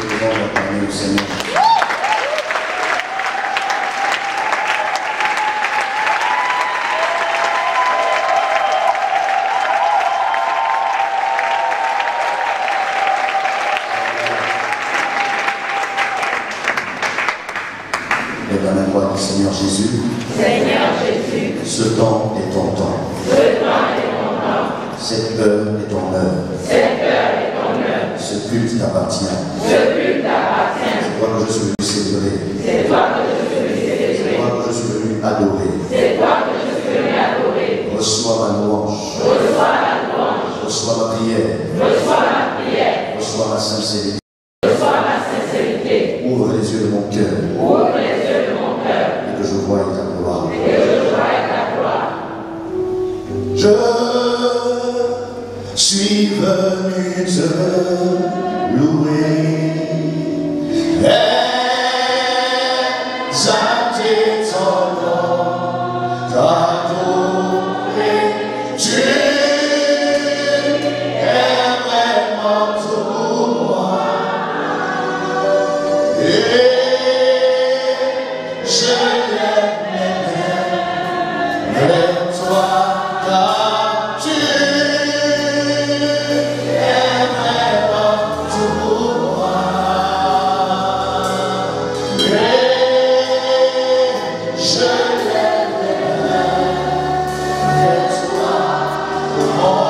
devons acclamer le Seigneur. Et la même voix du Seigneur Jésus. Seigneur Jésus, Ce temps est ton temps. ce temps est ton temps. Cette heure est ton heure. Cette heure est ton heure. Ce culte t'appartient. Ce culte t'appartient. C'est toi que je suis venu célébrer. C'est toi que je suis venu C'est célébrer. toi que je suis venu adorer. C'est toi que je suis venu adorer. Reçois ma louange. Reçois la louange. Reçois ma prière. Reçois ma prière. Reçois ma sincérité. Reçois ma sincérité. Ouvre les yeux de mon cœur Ouvre les yeux de mon cœur. et que je voie ta gloire. Et que je voie ta gloire. Je suis venu te louer. Exalter ton nom, t'adorer. Tu es vraiment tout moi. Et je lève mes mains vers toi, car tu es vraiment tout moi. Et je lève mes mains vers toi, mon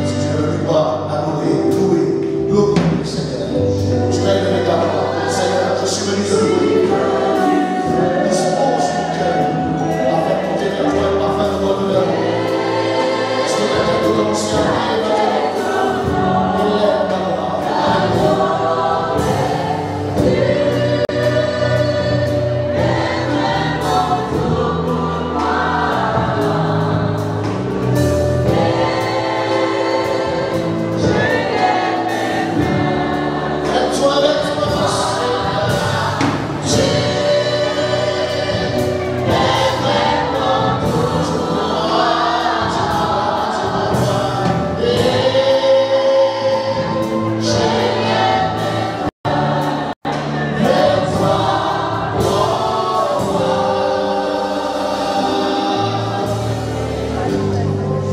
Si tu veux lui voir, adorer, louer, glorifier le Seigneur, tu vas lever ta voix. Seigneur, je suis venu te louer. Dispose ton cœur afin de monter vers toi et afin de voir de l'amour. Est-ce que quelqu'un peut commencer à prier maintenant? Élève ta voix. Lève-toi avec toi, Seigneur. Tu es vraiment tout moi. Et je lève vers toi,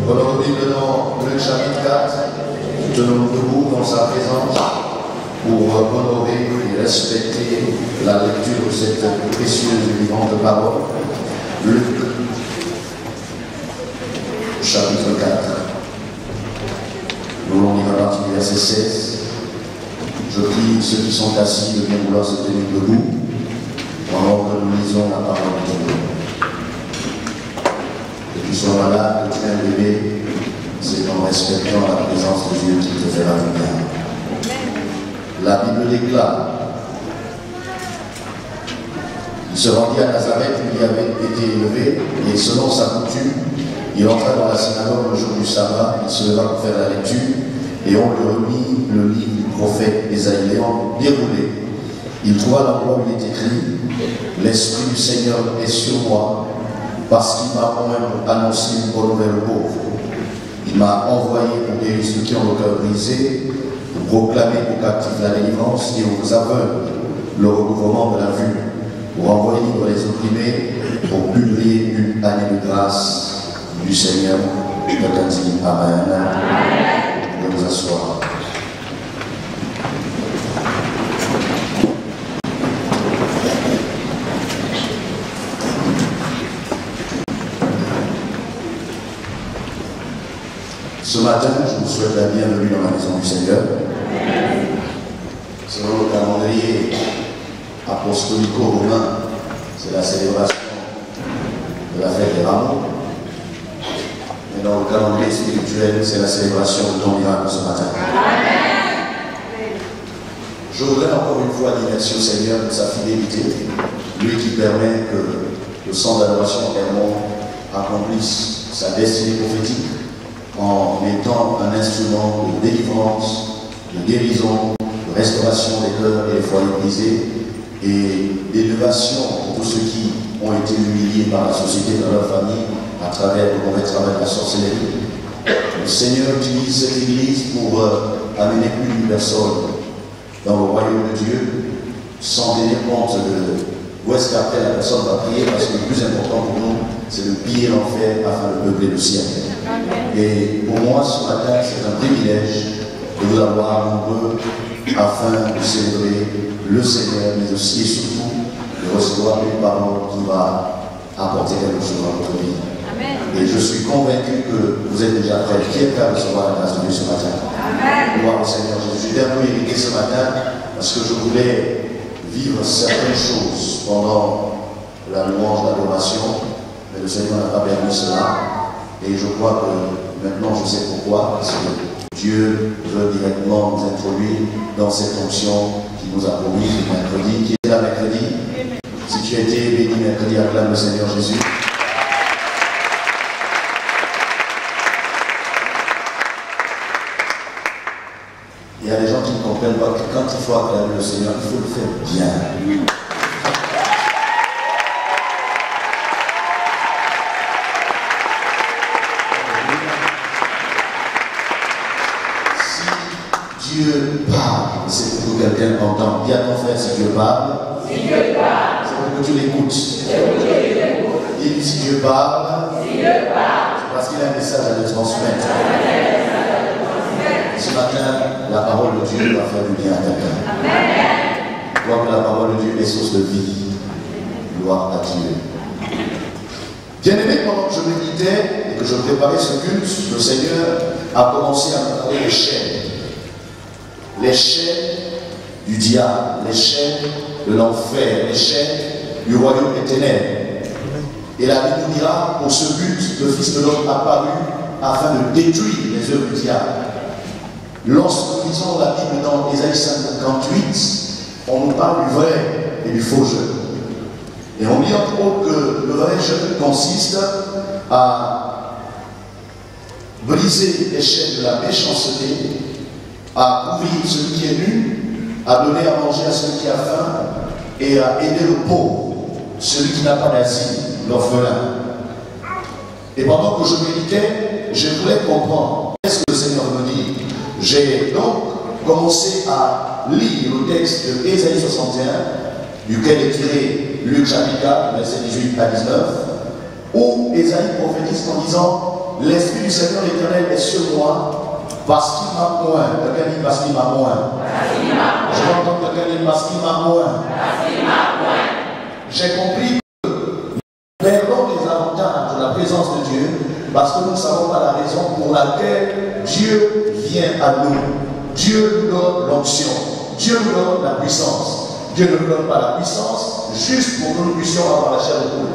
Prenons Bible dans le chapitre 4, tenons debout dans sa présence pour honorer et respecter la lecture de cette précieuse et vivante parole. Luc, chapitre 4. Nous allons lire à partir du verset 16. Je prie ceux qui sont assis de bien vouloir se tenir debout pendant que nous lisons la parole de Dieu. Que tu sois malade, que tu es bébé, c'est en respectant la présence de Dieu qui te fera du bien. La Bible déclare: il se rendit à Nazareth où il avait été élevé, et selon sa coutume, il entra dans la synagogue le jour du sabbat, il se leva pour faire la lecture, et on lui remit le livre du prophète Ésaïe. L'ayant déroulé, il trouva l'endroit où il est écrit: l'Esprit du Seigneur est sur moi, parce qu'il m'a oint pour annoncer une bonne nouvelle aux pauvres. Il m'a envoyé pour guérir ceux qui ont le cœur brisé, pour proclamer aux captifs la délivrance et aux aveugles le recouvrement de la vue, pour envoyer libre les opprimés, pour publier une année de grâce du Seigneur. Quelqu'un dit Amen. Amen. De nous asseoir. Ce matin, je vous souhaite la bienvenue dans la maison du Seigneur. Selon le calendrier apostolico-romain, c'est la célébration de la fête des rameaux. Et dans le calendrier spirituel, c'est la célébration de ton miracle ce matin. Je voudrais encore une fois dire merci au Seigneur de sa fidélité, lui qui permet que le sang d'adoration également accomplisse sa destinée prophétique en étant un instrument de délivrance, de guérison, de restauration des cœurs et des foyers brisés, et d'élévation pour tous ceux qui ont été humiliés par la société dans leur famille à travers le mauvais travail de la sorcellerie. le Seigneur utilise cette église pour amener plus d'une personne dans le royaume de Dieu, sans tenir compte de où est-ce qu'après la personne va prier, parce que le plus important pour nous, c'est de piller l'enfer afin de peupler le ciel. Et pour moi, ce matin, c'est un privilège de vous avoir nombreux afin de célébrer le Seigneur, mais aussi et surtout de recevoir une parole qui va apporter quelque chose dans votre vie. Amen. Et je suis convaincu que vous êtes déjà prêts. Qui est prêt à recevoir la grâce de Dieu ce matin? Amen. Gloire au Seigneur Jésus. Je suis un peu irrité ce matin parce que je voulais vivre certaines choses pendant la louange, l'adoration, mais le Seigneur n'a pas permis cela. Et je crois que maintenant je sais pourquoi, parce que Dieu veut directement nous introduire dans cette onction qui nous a promis le mercredi. Qui est là mercredi? Si tu as été béni mercredi, acclame le Seigneur Jésus. Il y a des gens qui ne comprennent pas que quand il faut acclamer le Seigneur, il faut le faire bien. Si Dieu parle, c'est pour que quelqu'un entende. Dis à ton frère, si Dieu parle, c'est pour que tu l'écoutes. Dis, si Dieu parle, c'est parce qu'il a un message à te transmettre. Ce matin, la parole de Dieu va faire du bien à quelqu'un. Je crois que la parole de Dieu est source de vie. Gloire à Dieu. Bien-aimé, pendant que je méditais et que je préparais ce culte, le Seigneur a commencé à me parler des chaînes. Les chaînes du diable, les chaînes de l'enfer, les chaînes du royaume des ténèbres. Et la Bible nous dira, pour ce but, le Fils de l'homme apparu afin de détruire les œuvres du diable. Lorsque nous lisons la Bible dans Ésaïe 58, on nous parle du vrai et du faux jeu. Et on dit entre autres que le vrai jeu consiste à briser les chaînes de la méchanceté, à couvrir celui qui est nu, à donner à manger à celui qui a faim et à aider le pauvre, celui qui n'a pas d'asile, l'orphelin. Et pendant que je méditais, je voulais comprendre qu'est-ce que le Seigneur me dit. J'ai donc commencé à lire le texte de Ésaïe 61, duquel est tiré Luc chapitre 4, versets 18 à 19, où Ésaïe prophétise en disant: l'Esprit du Seigneur l'Éternel est sur moi, parce qu'il m'a point. Quelqu'un dit parce qu'il m'a point. Je m'entends quelqu'un dit parce qu'il m'a point. J'ai compris que nous perdons les avantages de la présence de Dieu parce que nous ne savons pas la raison pour laquelle Dieu vient à nous. Dieu nous donne l'onction. Dieu nous donne la puissance. Dieu ne nous donne pas la puissance juste pour que nous puissions avoir la chair de poule.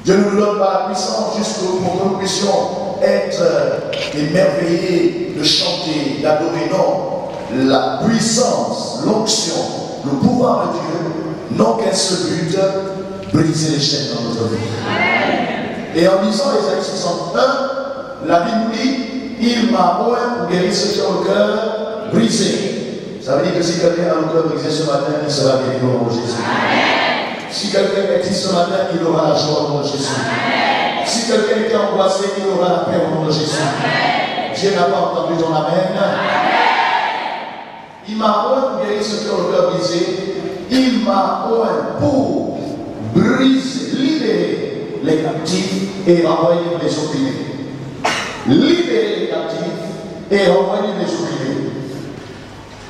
Dieu ne nous donne pas la puissance juste pour que nous puissions être émerveillés de chanter, d'adorer. Non, la puissance, l'onction, le pouvoir de Dieu n'ont qu'un seul but: briser les chaînes dans notre vie. Et en lisant Ésaïe 61, la Bible nous dit: il m'a oint pour guérir ceux qui ont le cœur brisé. Ça veut dire que si quelqu'un a le cœur brisé ce matin, il sera guéri au nom de Jésus. Si quelqu'un est triste ce matin, il aura la joie au nom de Jésus. Si quelqu'un était angoissé, il aura la paix au nom de Jésus. Dieu n'a pas entendu ton amen. Il m'a oint pour guérir ceux qui ont le cœur brisé. Il m'a oint pour briser, libérer les captifs et renvoyer les opprimés. Libérer les captifs et renvoyer les opprimés.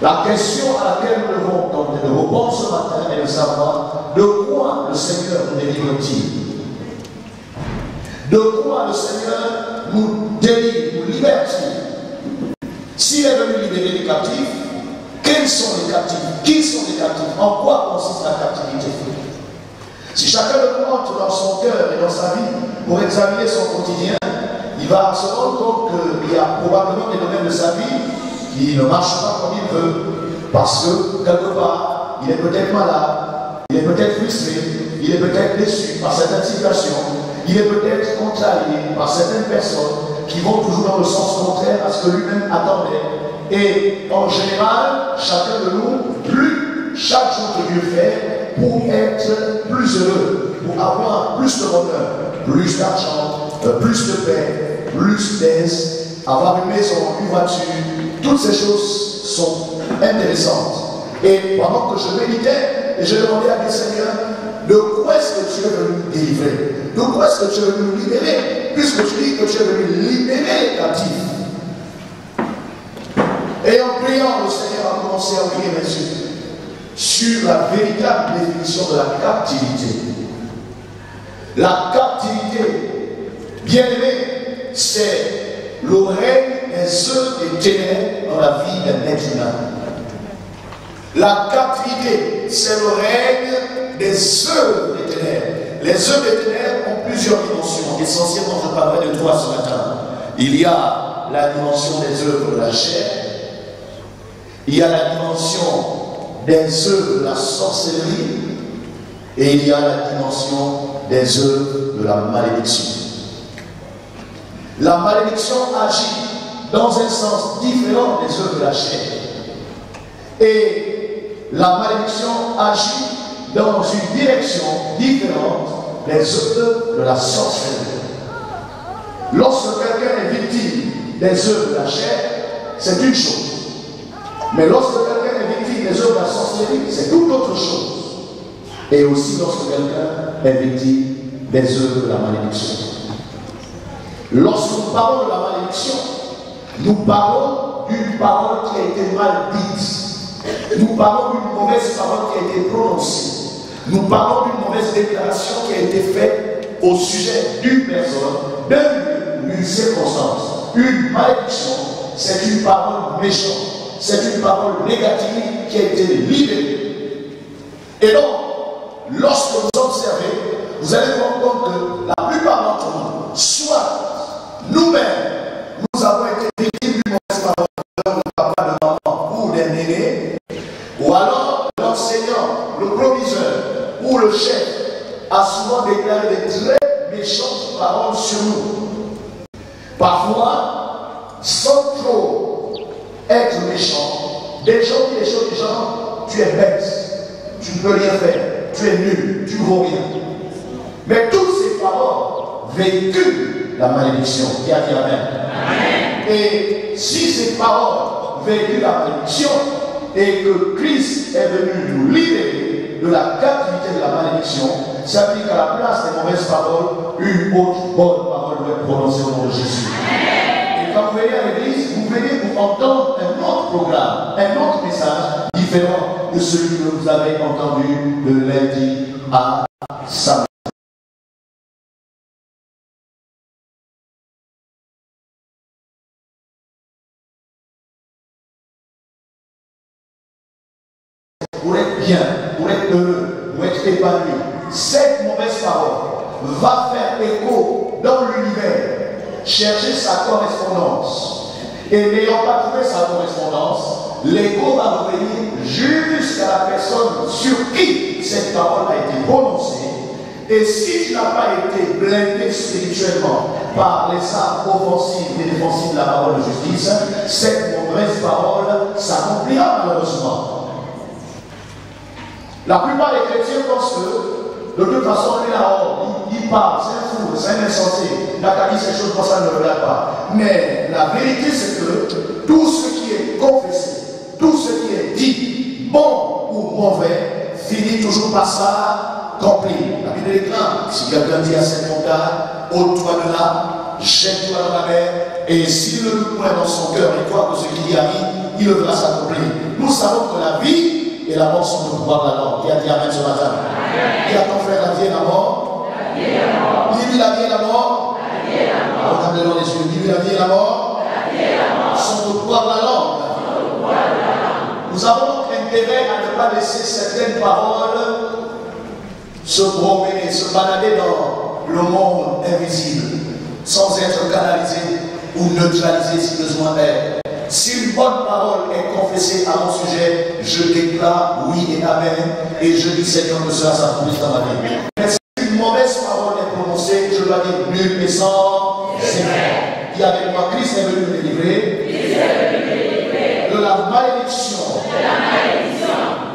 La question à laquelle nous devons tenter de répondre ce matin est de savoir de quoi le Seigneur nous délivre-t-il. De quoi le Seigneur nous délivre, nous libère-t-il. S'il est venu libérer les captifs, quels sont les captifs? Qui sont les captifs? En quoi consiste la captivité? Si chacun de nous entre dans son cœur et dans sa vie pour examiner son quotidien, il va se rendre compte qu'il y a probablement des domaines de sa vie qui ne marchent pas comme il veut, parce que quelque part, il est peut-être malade, il est peut-être frustré, il est peut-être déçu par certaines situations, il est peut-être contrarié par certaines personnes qui vont toujours dans le sens contraire à ce que lui-même attendait. Et en général, chacun de nous, plus chaque jour que Dieu fait pour être plus heureux, pour avoir plus de bonheur, plus d'argent, plus de paix, plus d'aise, avoir une maison, une voiture, toutes ces choses sont intéressantes. Et pendant que je méditais, je demandais à Dieu, Seigneur, de quoi est-ce que tu es venu nous délivrer? De quoi est-ce que tu es venu nous libérer? Puisque tu dis que tu es venu libérer les captifs. Et en priant, le Seigneur a commencé à ouvrir mes yeux sur la véritable définition de la captivité. La captivité, bien aimé, c'est le règne des œuvres des ténèbres dans la vie d'un être humain. La captivité, c'est le règne des œuvres des ténèbres. Les œuvres des ténèbres ont plusieurs dimensions. Essentiellement, je parlerai de trois ce matin. Il y a la dimension des œuvres de la chair. Il y a la dimension des œuvres de la sorcellerie. Et il y a la dimension des œuvres de la malédiction. La malédiction agit dans un sens différent des œuvres de la chair. Et la malédiction agit dans une direction différente des œuvres de la sorcellerie. Lorsque quelqu'un est victime des œuvres de la chair, c'est une chose. Mais lorsque quelqu'un est victime des œuvres de la sorcellerie, c'est toute autre chose. Et aussi lorsque quelqu'un est victime des œuvres de la malédiction. Lorsque nous parlons de la malédiction, nous parlons d'une parole qui a été mal dite. Nous parlons d'une mauvaise parole qui a été prononcée. Nous parlons d'une mauvaise déclaration qui a été faite au sujet d'une personne, d'une circonstance. Une malédiction, c'est une parole méchante. C'est une parole négative qui a été libérée. Et donc, lorsque vous observez, vous allez vous rendre compte que la plupart d'entre nous, soit nous-mêmes, nous avons été victimes d'une mauvaise parole de papa, de maman ou d'un aîné, ou alors l'enseignant, le proviseur ou le chef a souvent déclaré des très méchantes paroles sur nous. Parfois, sans trop être méchant, des gens qui disent des gens, tu es bête, tu ne peux rien faire, tu es nul, tu ne vaux rien. Mais toutes ces paroles véhiculent la malédiction. Qui a dit Amen. Et si ces paroles véhiculent la malédiction et que Christ est venu nous libérer de la captivité de la malédiction, ça veut dire qu'à la place des mauvaises paroles, une autre bonne parole doit être prononcée au nom de Jésus. Et quand vous venez à l'église, vous venez pour entendre un autre programme, un autre message différent de celui que vous avez entendu de lundi à samedi. Pour être bien, pour être heureux, pour être épanoui, cette mauvaise parole va faire écho dans l'univers, chercher sa correspondance. Et n'ayant pas trouvé sa correspondance, l'écho va revenir jusqu'à la personne sur qui cette parole a été prononcée. Et si tu n'as pas été blindé spirituellement par les armes offensives et défensives de la parole de justice, cette mauvaise parole s'accomplira malheureusement. La plupart des chrétiens pensent que, de toute façon, lui là-haut, il parle, c'est un fou, c'est un insensé, il n'a qu'à dire ces choses comme ça, ne le regarde pas. Mais la vérité, c'est que tout ce qui est confessé, tout ce qui est dit, bon ou mauvais, finit toujours par s'accomplir. La Bible déclare, si quelqu'un dit à cette montagne, ôte-toi de là, jette-toi dans la mer, et s'il ne le point dans son cœur et croit que ce qu'il y arrive, il le verra s'accomplir. Nous savons que la vie et la mort sont le pouvoir de la langue. Qui a dit Amen ce matin? Qui a ton frère la vie et la mort? Dis-lui la vie et la mort. Regarde le nom des yeux. Dis-lui la vie et la mort. Sont le pouvoir de la langue. Nous avons donc intérêt à ne pas laisser certaines paroles se promener, se balader dans le monde invisible, sans être canalisé ou neutralisé si besoin est. Si une bonne parole est confessée à mon sujet, je déclare oui et amen, et je dis Seigneur que cela s'accomplisse dans ma vie. Mais si une mauvaise parole est prononcée, je dois dire nul et sans effet. Qui avec moi, Christ est venu me délivrer de la malédiction.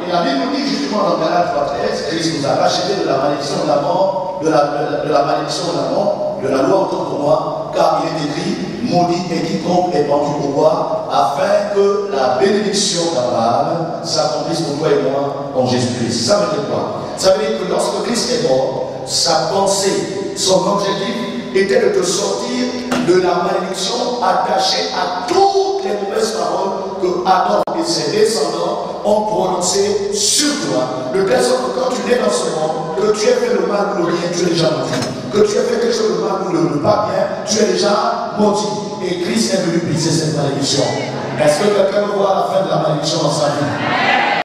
Et la Bible nous dit justement dans Galates 3:13, Christ nous a racheté de la malédiction de la mort, de la malédiction de la mort, de la loi autour de moi, car il est écrit, maudit et quiconque est pendu au bois, afin que la bénédiction d'Abraham s'accomplisse pour toi et moi en Jésus-Christ. Ça veut dire quoi? Ça veut dire que lorsque Christ est mort, sa pensée, son objectif était de te sortir de la malédiction attachée à toutes les mauvaises paroles que Adam et ses descendants ont prononcées sur toi. De telle sorte que quand tu nais dans ce monde, que tu aies fait le mal ou le bien, tu es déjà maudit. Que tu aies fait quelque chose de mal ou de pas bien, tu es déjà maudit. Et Christ est venu briser cette malédiction. Est-ce que quelqu'un veut voir la fin de la malédiction dans sa vie?